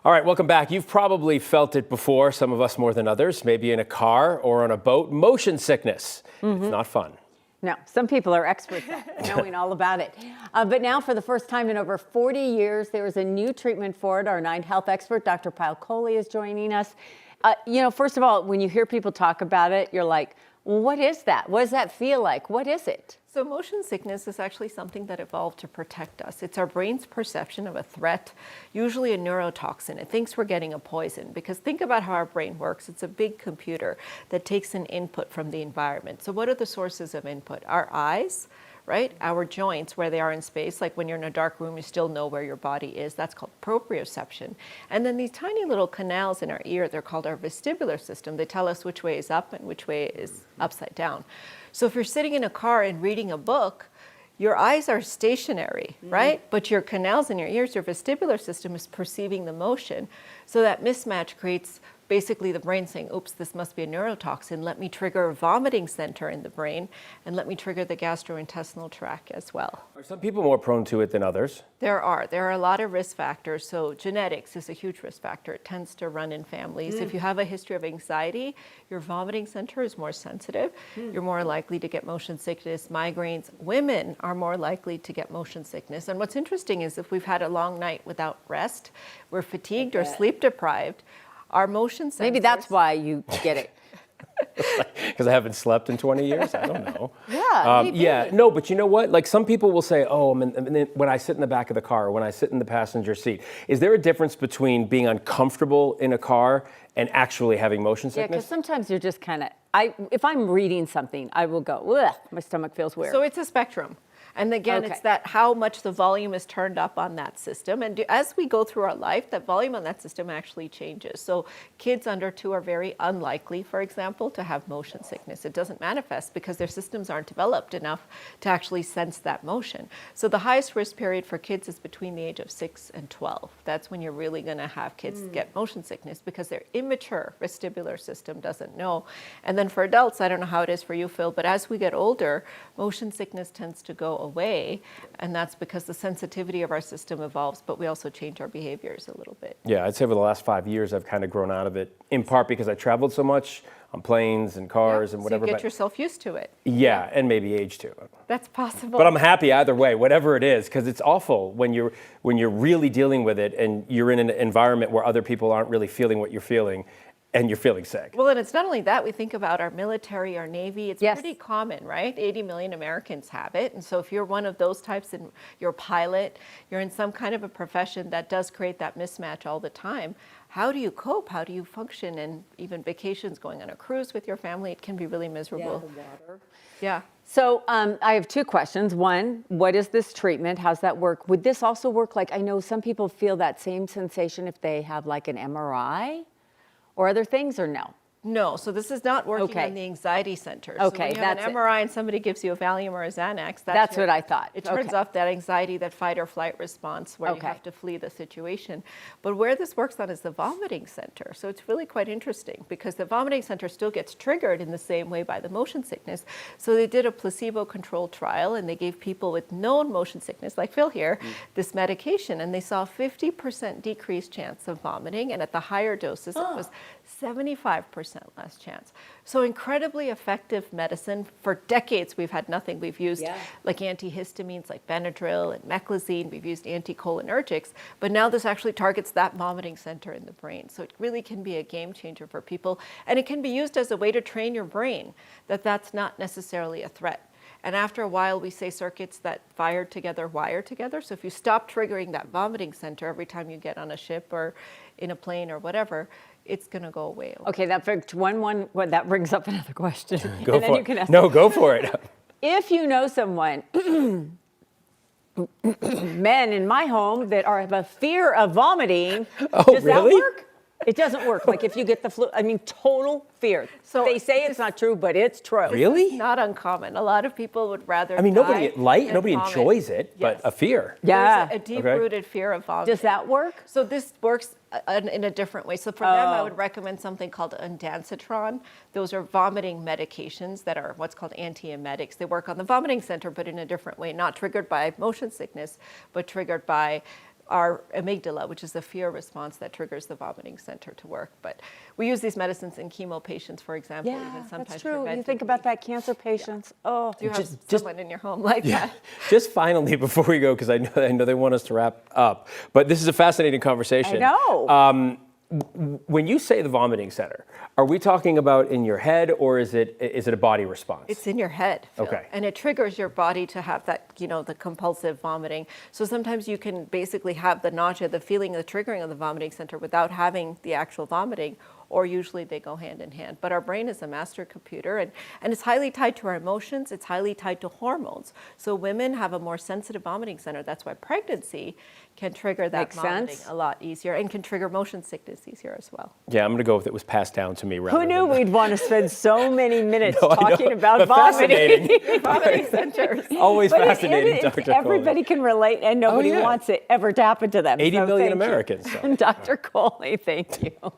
All right, welcome back. You've probably felt it before, some of us more than others, maybe in a car or on a boat. Motion sickness. It's not fun. No, some people are experts at knowing all about it. But now, for the first time in over 40 years, there is a new treatment for it. Our Nine Health expert, Dr. Kohli, is joining us. First of all, when you hear people talk about it, you're like, well, what is that? What does that feel like? What is it? So motion sickness is actually something that evolved to protect us. It's our brain's perception of a threat, usually a neurotoxin. It thinks we're getting a poison, because think about how our brain works. It's a big computer that takes an input from the environment. So what are the sources of input? Our eyes, right? Our joints, where they are in space, like when you're in a dark room, you still know where your body is. That's called proprioception. And then these tiny little canals in our ear, they're called our vestibular system. They tell us which way is up and which way is upside down. So if you're sitting in a car and reading a book, your eyes are stationary, right? But your canals in your ears, your vestibular system is perceiving the motion. So that mismatch creates basically the brain saying, oops, this must be a neurotoxin. Let me trigger a vomiting center in the brain, and let me trigger the gastrointestinal tract as well. Are some people more prone to it than others? There are a lot of risk factors. So genetics is a huge risk factor. It tends to run in families. If you have a history of anxiety, your vomiting center is more sensitive. You're more likely to get motion sickness, migraines. Women are more likely to get motion sickness. And what's interesting is if we've had a long night without rest, we're fatigued or sleep deprived, our motion sensors... Maybe that's why you get it. Because I haven't slept in 20 years? I don't know. Yeah, no, but you know what? Like some people will say, when I sit in the back of the car, or when I sit in the passenger seat, is there a difference between being uncomfortable in a car and actually having motion sickness? Yeah, because sometimes you're just kind of, if I'm reading something, I will go, ugh, my stomach feels weird. So it's a spectrum. And again, it's that how much the volume is turned up on that system. And as we go through our life, that volume on that system actually changes. So kids under 2 are very unlikely, for example, to have motion sickness. It doesn't manifest because their systems aren't developed enough to actually sense that motion. So the highest risk period for kids is between the age of 6 and 12. That's when you're really going to have kids get motion sickness, because their immature vestibular system doesn't know. And then for adults, I don't know how it is for you, Phil, but as we get older, motion sickness tends to go away, and that's because the sensitivity of our system evolves, but we also change our behaviors a little bit. Yeah, I'd say over the last 5 years, I've kind of grown out of it, in part because I traveled so much on planes and cars and whatever. So you get yourself used to it. Yeah, and maybe age too. That's possible. But I'm happy either way, whatever it is, because it's awful when you're really dealing with it and you're in an environment where other people aren't really feeling what you're feeling, and you're feeling sick. Well, and it's not only that. We think about our military, our Navy. It's pretty common, right? 80 million Americans have it. And so if you're one of those types and you're a pilot, you're in some kind of a profession that does create that mismatch all the time, how do you cope? How do you function? And even vacations, going on a cruise with your family, it can be really miserable. Yeah, the water. Yeah. So I have 2 questions. One, what is this treatment? How's that work? Would this also work, like, I know some people feel that same sensation if they have like an MRI? Or other things, or no? No, so this is not working on the anxiety center. So Okay, when you have an MRI and somebody gives you a Valium or a Xanax, that's what I thought. It turns off that anxiety, that fight or flight response where you have to flee the situation. But where this works on is the vomiting center. So it's really quite interesting, because the vomiting center still gets triggered in the same way by the motion sickness. So they did a placebo-controlled trial, and they gave people with known motion sickness, like Phil here, this medication, and they saw a 50% decreased chance of vomiting, and at the higher doses it was 75% less chance. So incredibly effective medicine. For decades we've had nothing. We've used like antihistamines like Benadryl and Meclizine. We've used anticholinergics, but now this actually targets that vomiting center in the brain. So it really can be a game changer for people, and it can be used as a way to train your brain that that's not necessarily a threat. And after a while, we say circuits that fire together wire together. So if you stop triggering that vomiting center every time you get on a ship or in a plane or whatever, it's going to go away. Okay, that brings up another question. Go for it. No, go for it. If you know someone, men in my home that have a fear of vomiting, does that work? It doesn't work. Like if you get the flu, I mean, total fear. So they say it's not true, but it's true. Really? It's not uncommon. A lot of people would rather. I mean, nobody enjoys it, but a fear. Yeah. There's a deep-rooted fear of vomiting. Does that work? So this works in a different way. So for them, I would recommend something called ondansetron. Those are vomiting medications that are what's called antiemetics. They work on the vomiting center, but in a different way, not triggered by motion sickness, but triggered by our amygdala, which is the fear response that triggers the vomiting center to work. But we use these medicines in chemo patients, for example, even sometimes that's true. You preventively. think about that cancer patients. Oh, Do you have someone in your home like that? Just finally, before we go, because I know they want us to wrap up, but this is a fascinating conversation. I know. When you say the vomiting center, are we talking about in your head, or is it a body response? It's in your head, Phil. Okay. And it triggers your body to have that, the compulsive vomiting. So sometimes you can basically have the nausea, the feeling, the triggering of the vomiting center without having the actual vomiting, or usually they go hand in hand. But our brain is a master computer, and it's highly tied to our emotions. It's highly tied to hormones. So women have a more sensitive vomiting center. That's why pregnancy can trigger that Makes vomiting sense. a lot easier, and can trigger motion sickness easier as well. Yeah, I'm going to go with it was passed down to me. Who knew we'd want to spend so many minutes No, I know, talking about but vomiting? fascinating. Vomiting centers. Always But fascinating, it- Dr. Kohli. everybody can relate, and nobody yeah. wants it ever to happen to them. 80 So million thank you. Americans, so. Dr. Kohli, thank you.